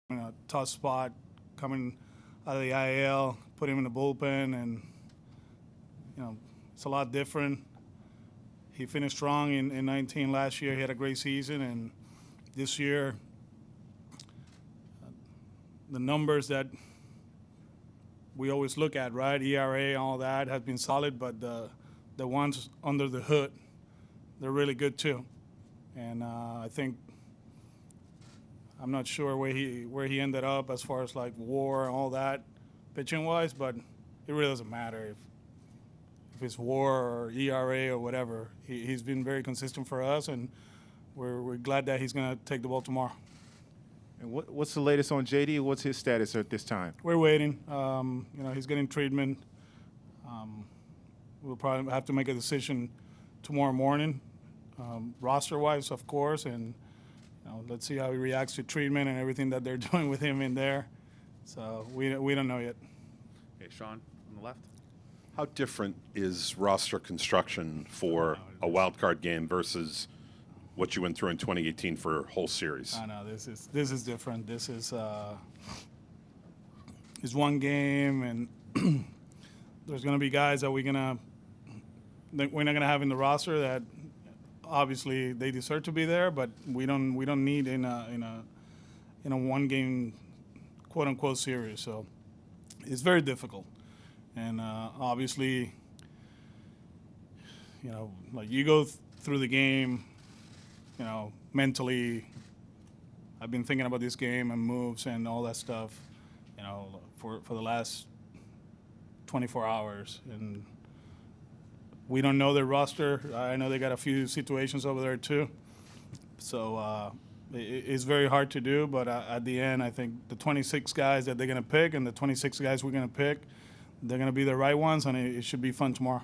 in a tough spot coming out of the IL, put him in the bullpen, and it's a lot different. He finished strong in 19 last year. He had a great season, and this year, the numbers that we always look at, right? ERA, all that has been solid, but the ones under the hood, they're really good too. And I think I'm not sure where he ended up as far as like WAR and all that, pitching wise, but it really doesn't matter if it's WAR or ERA or whatever. He's been very consistent for us, and we're glad that he's going to take the ball tomorrow. And what's the latest on JD? What's his status at this time? We're waiting. He's getting treatment. We'll probably have to make a decision tomorrow morning, roster-wise, of course, and let's see how he reacts to treatment and everything that they're doing with him in there. So we don't know yet. Okay, Sean on the left. How different is roster construction for a wild card game versus what you went through in 2018 for a whole series? I know this is different. This is one game, and there's going to be guys that we're not going to have in the roster that obviously they deserve to be there, but we don't need in a one game quote unquote series. So it's very difficult, and obviously, like you go through the game. Mentally, I've been thinking about this game and moves and all that stuff, for the last 24 hours. And we don't know their roster. I know they got a few situations over there too. So it's very hard to do. But at the end, I think the 26 guys that they're going to pick and the 26 guys we're going to pick, they're going to be the right ones, and it should be fun tomorrow.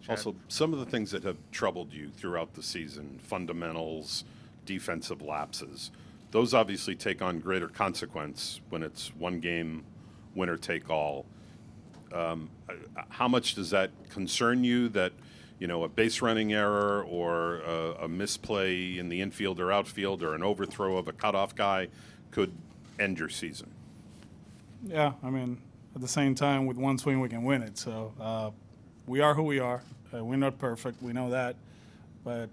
Also, some of the things that have troubled you throughout the season, fundamentals, defensive lapses, those obviously take on greater consequence when it's one game, winner take all. How much does that concern you that, a base running error or a misplay in the infield or outfield or an overthrow of a cutoff guy could end your season? Yeah, at the same time, with one swing, we can win it. So we are who we are. We're not perfect. We know that. But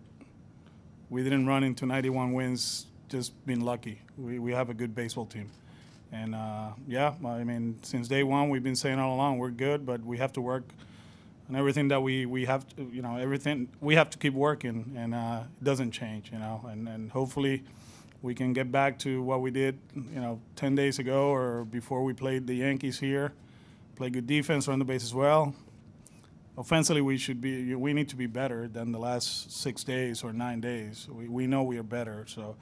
we didn't run into 91 wins just being lucky. We have a good baseball team. And, since day one, we've been saying all along we're good, but we have to work on everything that we have to, everything. We have to keep working, and it doesn't change, And hopefully we can get back to what we did, 10 days ago or before we played the Yankees here, play good defense, run the bases well. Offensively, we need to be better than the last 6 days or 9 days. We know we are better, so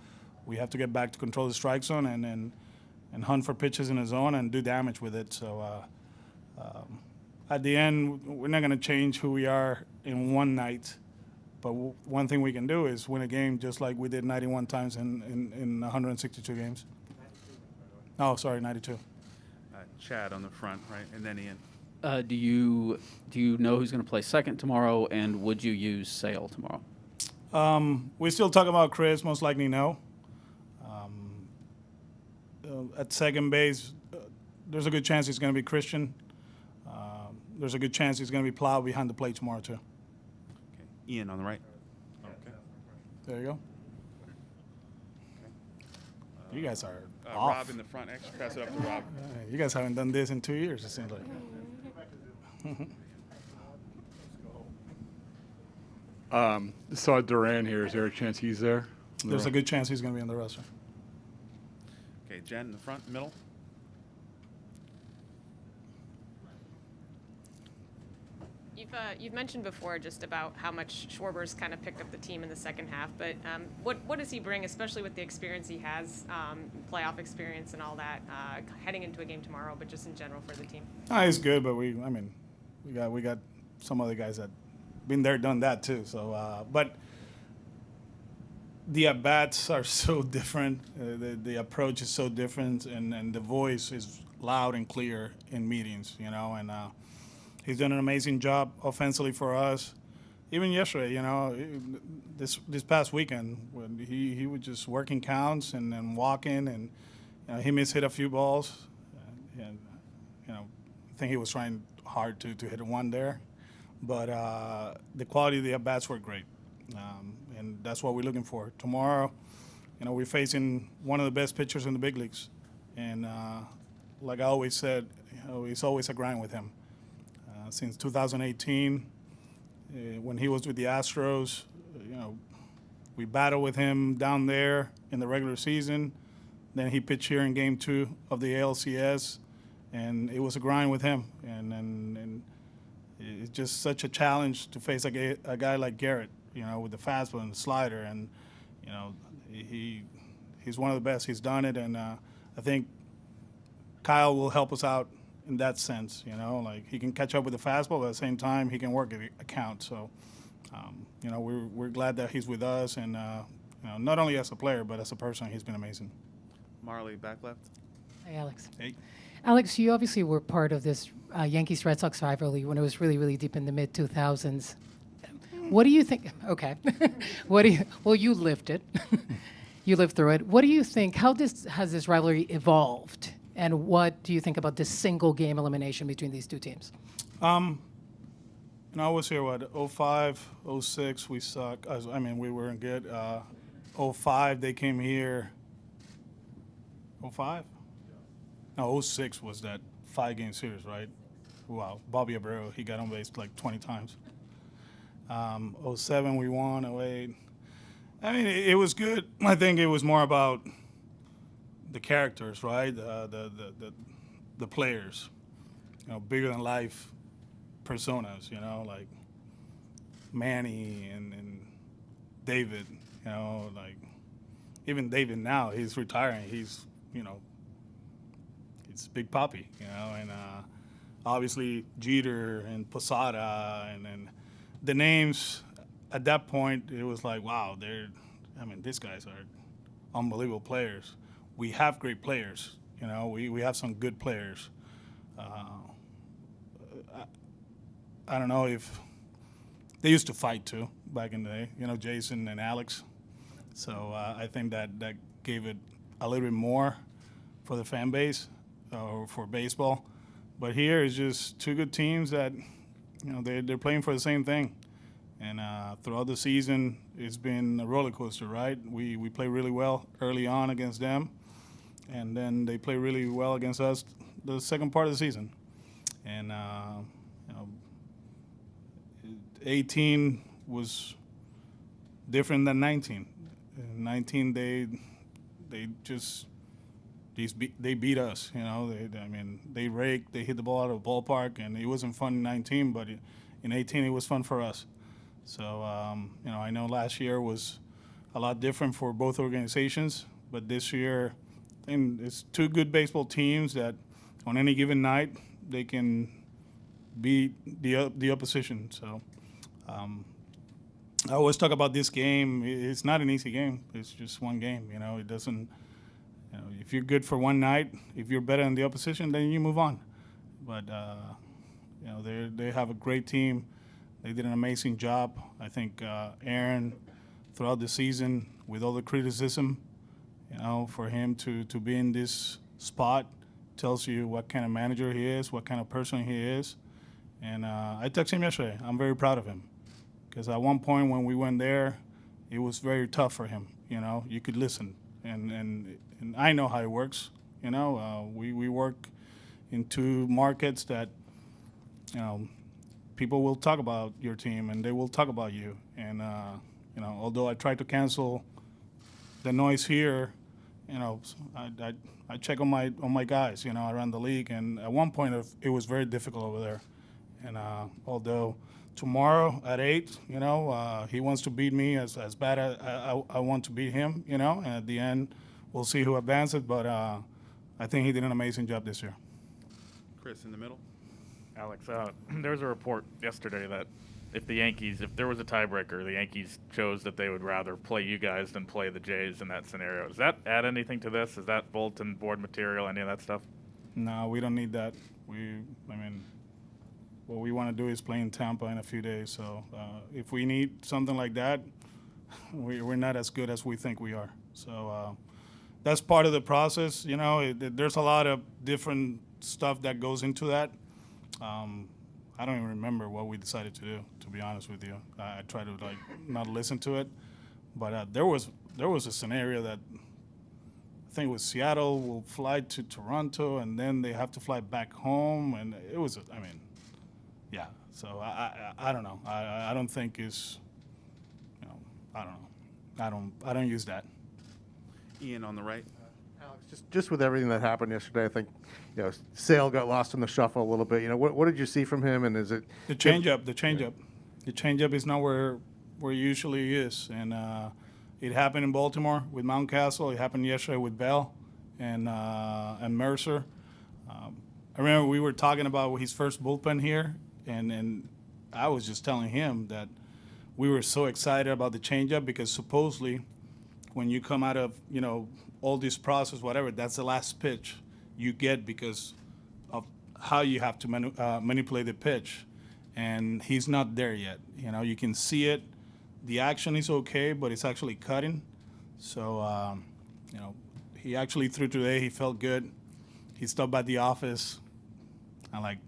we have to get back to control the strike zone and hunt for pitches in the zone and do damage with it. So at the end, we're not going to change who we are in one night, but one thing we can do is win a game just like we did 91 times in 162 games. Oh, sorry, 92. Chad on the front, right, and then Ian. Do you know who's going to play second tomorrow, and would you use Sale tomorrow? We're still talking about Chris, most likely no. At second base, there's a good chance he's going to be Christian. There's a good chance he's going to be Plow behind the plate tomorrow too. Okay. Ian on the right. Okay. There you go. You guys are off. Rob in the front. Actually, pass it up to Rob. You guys haven't done this in 2 years, it seems like. Saw Duran here. Is there a chance he's there? There's a good chance he's going to be on the roster. Okay, Jen in the front, middle. You've mentioned before just about how much Schwarber's kind of picked up the team in the second half, but what does he bring, especially with the experience he has, playoff experience and all that, heading into a game tomorrow, but just in general for the team? He's good, but we got some other guys that been there, done that too. So, but the at-bats are so different. The approach is so different, and the voice is loud and clear in meetings, and he's done an amazing job offensively for us. Even yesterday, this past weekend, when he was just working counts and walking, and he mishit a few balls, and I think he was trying hard to hit one there, but the quality of the at bats were great, and that's what we're looking for tomorrow. We're facing one of the best pitchers in the big leagues, and like I always said, it's always a grind with him. Since 2018, when he was with the Astros, we battled with him down there in the regular season. Then he pitched here in Game 2 of the ALCS, and it was a grind with him. And it's just such a challenge to face a guy like Garrett, with the fastball and the slider. And, he's one of the best. He's done it, and I think Kyle will help us out in that sense. Like he can catch up with the fastball, but at the same time he can work a count. So, we're glad that he's with us, and not only as a player but as a person, he's been amazing. Marley, back left. Hi, Alex. Hey. Alex, you obviously were part of this Yankees-Red Sox rivalry when it was really, really deep in the mid-2000s. What do you think? Okay. Well, you lived it. You lived through it. What do you think? How has this rivalry evolved? And what do you think about this single game elimination between these two teams? I was here, 05, 06, we suck. We weren't good. 05, they came here. 05? No, 06 was that 5-game series, right? Wow, Bobby Abreu, he got on base like 20 times. 07, we won. 08. It was good. I think it was more about the characters, right? The players, bigger than life personas, like Manny and David, like even David now, he's retiring. He's, it's Big Papi, and obviously Jeter and Posada and the names at that point, it was like, wow, these guys are unbelievable players. We have great players, we have some good players. I don't know if they used to fight too back in the day, Jason and Alex. So I think that gave it a little bit more for the fan base or for baseball. But here is just two good teams that, they're playing for the same thing. And throughout the season, it's been a roller coaster, right? We play really well early on against them, and then they play really well against us the second part of the season. And 18 was different than 19. In 19, they beat us. They raked, they hit the ball out of the ballpark, and it wasn't fun in 19. But in 18, it was fun for us. So I know last year was a lot different for both organizations, but this year, I think it's two good baseball teams that on any given night they can beat the opposition. So I always talk about this game. It's not an easy game. It's just one game. It doesn't. If you're good for one night, if you're better than the opposition, then you move on. But they have a great team. They did an amazing job. I think Aaron, throughout the season, with all the criticism, for him to be in this spot tells you what kind of manager he is, what kind of person he is. And I texted him yesterday. I'm very proud of him. Because at one point when we went there, it was very tough for him. You could listen. And I know how it works. We work in two markets that, people will talk about your team and they will talk about you. And, although I try to cancel the noise here, I check on my guys, around the league. And at one point it was very difficult over there. And although tomorrow at 8, he wants to beat me as bad as I want to beat him, and at the end we'll see who advances. But I think he did an amazing job this year. Chris in the middle. Alex, there was a report yesterday that if there was a tiebreaker, the Yankees chose that they would rather play you guys than play the Jays in that scenario. Does that add anything to this? Is that bulletin board material, any of that stuff? No, we don't need that. What we want to do is play in Tampa in a few days. So if we need something like that, we're not as good as we think we are. So that's part of the process. You know, there's a lot of different stuff that goes into that. I don't even remember what we decided to do, to be honest with you. I try to like not listen to it, but there was a scenario that I think it was Seattle will fly to Toronto and then they have to fly back home, and it was I mean, yeah. So I don't know. I don't think it's, you know, I don't know. I don't use that. Ian on the right. Alex, just with everything that happened yesterday, I think, Sale got lost in the shuffle a little bit. What did you see from him, and is it The changeup is not where it usually is, and it happened in Baltimore with Mountcastle. It happened yesterday with Bell and Mercer. I remember we were talking about his first bullpen here, and I was just telling him that we were so excited about the changeup because supposedly when you come out of all this process, whatever, that's the last pitch you get because of how you have to manipulate the pitch, and he's not there yet. You can see it. The action is okay, but it's actually cutting. So, he actually threw today. He felt good. He stopped by the office. I'm like,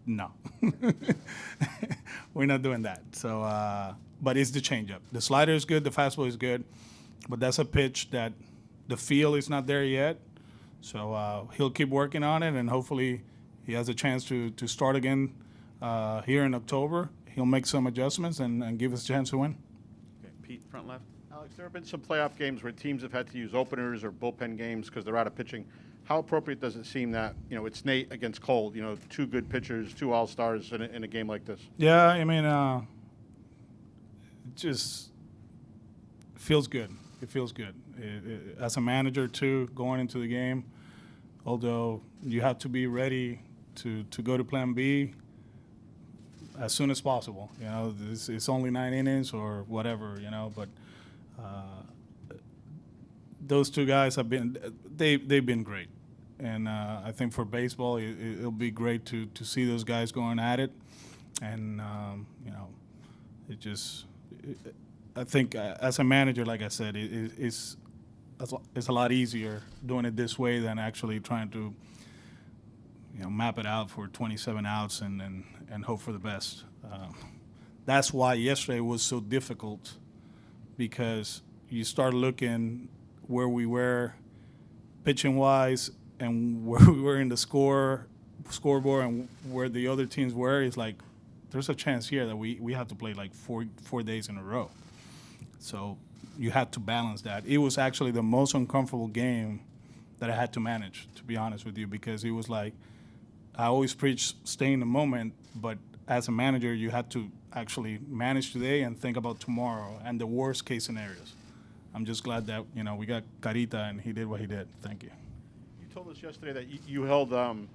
no, we're not doing that. So, but it's the changeup. The slider is good. The fastball is good, but that's a pitch that the feel is not there yet. So he'll keep working on it, and hopefully he has a chance to start again here in October. He'll make some adjustments and give us a chance to win. Okay, Pete, front left. Alex, there have been some playoff games where teams have had to use openers or bullpen games because they're out of pitching. How appropriate does it seem that, it's Nate against Cole, two good pitchers, two all-stars in a game like this? Yeah, I mean, it just feels good. It feels good. As a manager, too, going into the game, although you have to be ready to go to plan B as soon as possible. It's only 9 innings or whatever, but those two guys they've been great. And I think for baseball, it'll be great to see those guys going at it. And, I think as a manager, like I said, it's a lot easier doing it this way than actually trying to, map it out for 27 outs and hope for the best. That's why yesterday was so difficult, because you start looking where we were pitching-wise and where we were in the scoreboard and where the other teams were. It's like there's a chance here that we have to play like four days in a row. So you had to balance that. It was actually the most uncomfortable game that I had to manage, to be honest with you, because it was like I always preach stay in the moment, but as a manager, you had to actually manage today and think about tomorrow and the worst case scenarios. I'm just glad that we got Carita and he did what he did. Thank you. You told us yesterday that you held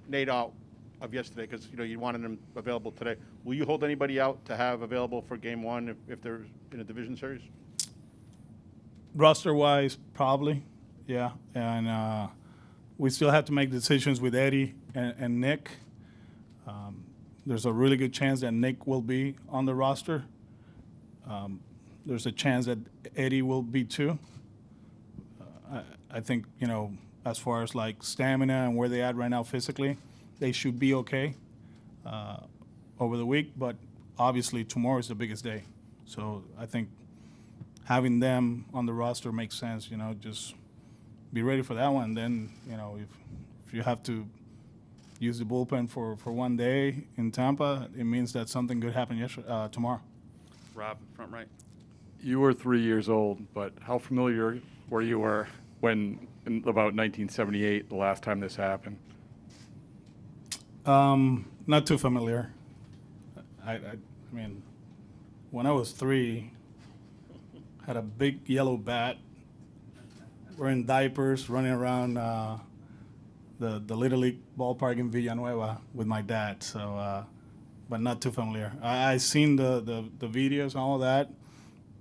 Nate out of yesterday because you wanted him available today. Will you hold anybody out to have available for game one if they're in a division series? Roster-wise, probably, yeah. And we still have to make decisions with Eddie and Nick. There's a really good chance that Nick will be on the roster. There's a chance that Eddie will be too. I think, as far as like stamina and where they're at right now physically, they should be okay over the week. But obviously tomorrow is the biggest day. So I think having them on the roster makes sense. Just be ready for that one. Then, if you have to use the bullpen for one day in Tampa, it means that something good happened tomorrow. Rob, front right. You were 3 years old, but how familiar were you when in about 1978, the last time this happened? Not too familiar. I mean, when I was 3, had a big yellow bat, wearing diapers, running around the Little League ballpark in Villanueva with my dad. So, but not too familiar. I seen the videos and all that.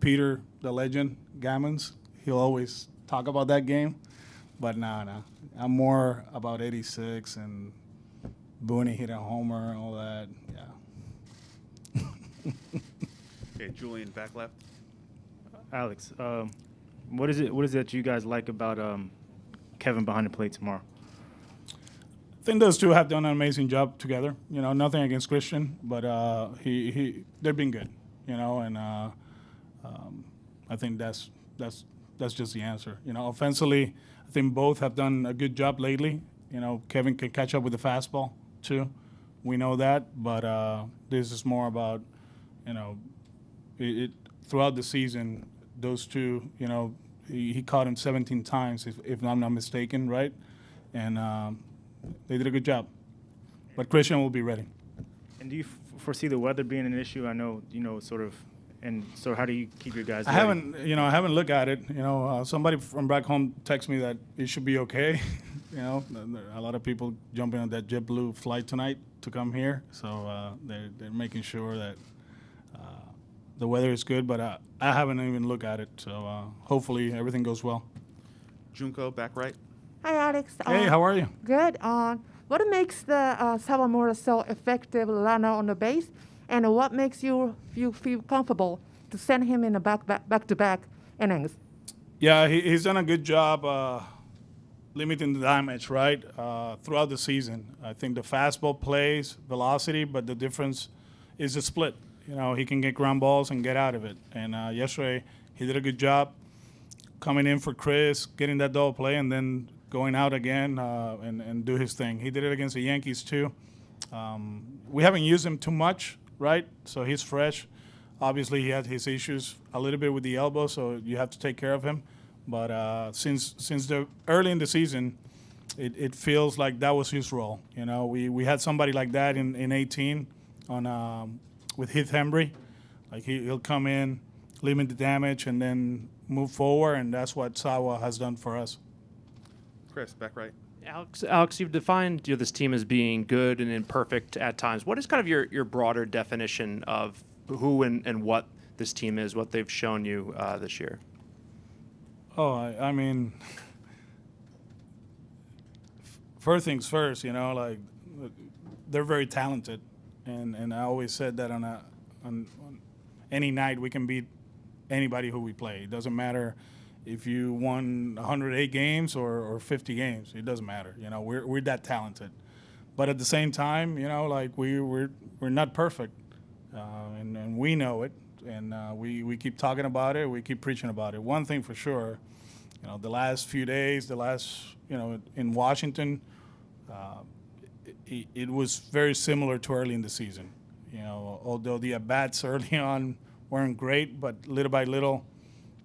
Peter, the legend, Gammons, he'll always talk about that game. But no. I'm more about 86 and Booney hit a homer and all that. Yeah. Okay, Julian, back left. Alex, what is it that you guys like about Kevin behind the plate tomorrow? I think those two have done an amazing job together. You know, nothing against Christian, but they've been good. You know, and I think that's just the answer. You know, offensively, I think both have done a good job lately. You know, Kevin can catch up with the fastball too. We know that, but this is more about, you know, throughout the season, those two, you know, he caught him 17 times, if I'm not mistaken, right? And they did a good job. But Christian will be ready. And do you foresee the weather being an issue? I know, you know, sort of, and so how do you keep your guys I ready? haven't looked at it. You know, somebody from back home texted me that it should be okay. You know, a lot of people jumping on that JetBlue flight tonight to come here, so they're making sure that the weather is good. But I haven't even looked at it, so hopefully everything goes well. Junko, back right. Hi, Alex. Hey, how are you? Good. What makes the Sawamura so effective runner on the base, and what makes you feel comfortable to send him in the back-to-back innings? Yeah, he's done a good job limiting the damage, right, throughout the season. I think the fastball plays velocity, but the difference is the split. You know, he can get ground balls and get out of it. And yesterday, he did a good job coming in for Chris, getting that double play, and then going out again and do his thing. He did it against the Yankees too. We haven't used him too much, right? So he's fresh. Obviously, he had his issues a little bit with the elbow, so you have to take care of him. But since the early in the season, it feels like that was his role. You know, we had somebody like that in 18 on with Heath Hembry. Like he'll come in, limit the damage, and then move forward, and that's what Sawa has done for us. Chris, back right. Alex, you've defined this team as being good and imperfect at times. What is kind of your broader definition of who and what this team is, what they've shown you this year? Oh, I mean, first things first, you know, like they're very talented, and I always said that on any night we can beat anybody who we play. It doesn't matter if you won 108 games or 50 games. It doesn't matter. You know, we're that talented. But at the same time, you know, like we're not perfect, and we know it. And we keep talking about it. We keep preaching about it. One thing for sure, you know, the last few days, you know, in Washington, it was very similar to early in the season. You know, although the at-bats early on weren't great, but little by little,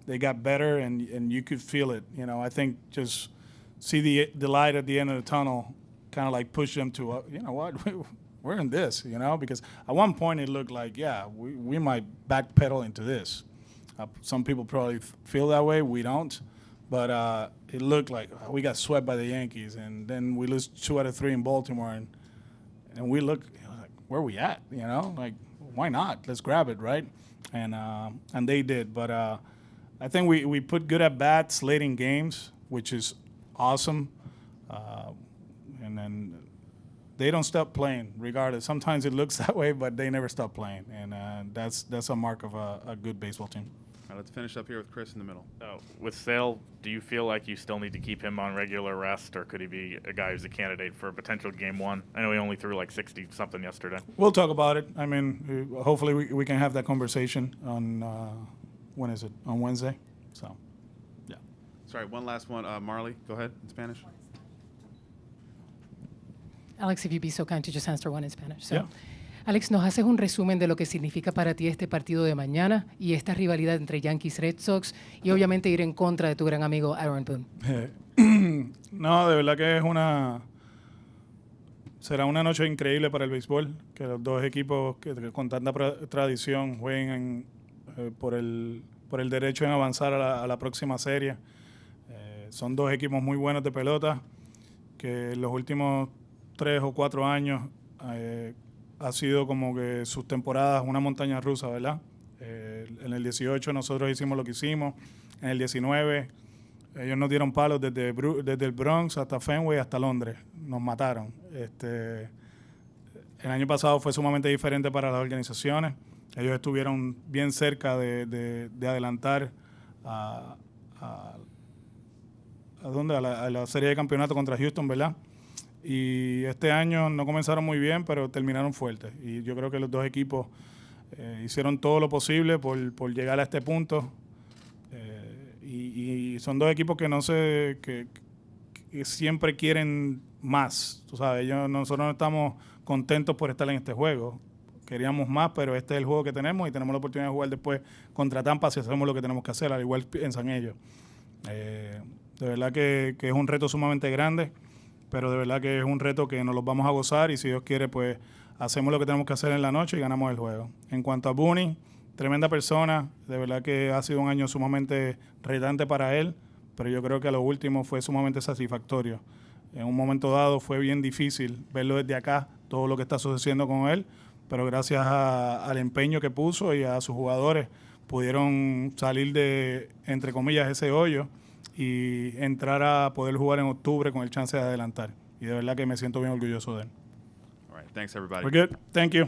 they got better, and you could feel it. You know, I think just see the light at the end of the tunnel kind of like push them to, you know what, we're in this, you know, because at one point it looked like, yeah, we might backpedal into this. Some people probably feel that way. We don't. But it looked like we got swept by the Yankees, and then we lose 2 out of 3 in Baltimore, and we look, you know, like, where are we at, you know? Like, why not? Let's grab it, right? And they did. But I think we put good at-bats late in games, which is awesome. And then they don't stop playing, regardless. Sometimes it looks that way, but they never stop playing, and that's a mark of a good baseball team. All right, let's finish up here with Chris in the middle. With Sale, do you feel like you still need to keep him on regular rest, or could he be a guy who's a candidate for a potential game 1? I know he only threw like 60-something yesterday. We'll talk about it. I mean, hopefully we can have that conversation on, when is it? On Wednesday? So, yeah. Sorry, one last one. Marley, go ahead in Spanish. Alex, if you'd be so kind to just answer one in Spanish. So, Yeah. Alex, ¿nos haces un resumen de lo que significa para ti este partido de mañana y esta rivalidad entre Yankees Red Sox y obviamente ir en contra de tu gran amigo Aaron Boone? No, de verdad que será una noche increíble para el béisbol, que los dos equipos que con tanta tradición jueguen por el derecho en avanzar a la próxima serie. Son dos equipos muy buenos de pelota, que en los últimos 3 o 4 años ha sido como que sus temporadas una montaña rusa, ¿verdad? En el 18 nosotros hicimos lo que hicimos, en el 19 ellos nos dieron palos desde el Bronx hasta Fenway hasta Londres, nos mataron. El año pasado fue sumamente diferente para las organizaciones, ellos estuvieron bien cerca de adelantar a a la serie de campeonato contra Houston, ¿verdad? Y este año no comenzaron muy bien, pero terminaron fuertes. Y yo creo que los dos equipos hicieron todo lo posible por llegar a este punto. Y son dos equipos que que siempre quieren más. Tú sabes, nosotros no estamos contentos por estar en este juego. Queríamos más, pero este es el juego que tenemos y tenemos la oportunidad de jugar después contra Tampa si hacemos lo que tenemos que hacer, al igual piensan ellos. De verdad que es un reto sumamente grande, pero de verdad que es un reto que nos los vamos a gozar y si Dios quiere, pues hacemos lo que tenemos que hacer en la noche y ganamos el juego. En cuanto a Booney, tremenda persona, de verdad que ha sido un año sumamente retante para él, pero yo creo que a lo último fue sumamente satisfactorio. En un momento dado fue bien difícil verlo desde acá, todo lo que está sucediendo con él, pero gracias al empeño que puso y a sus jugadores pudieron salir de, entre comillas, ese hoyo y entrar a poder jugar en octubre con el chance de adelantar. Y de verdad que me siento bien orgulloso de él. All right, thanks everybody. We're good. Thank you.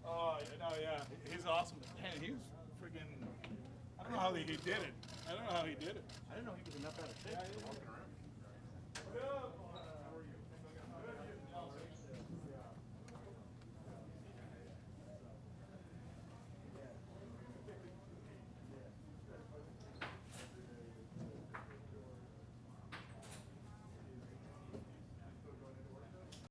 Oh, no, yeah, he's awesome. Man, he was freaking. I don't know how he did it. I don't know how he did it. I didn't know he was in that bad a shape.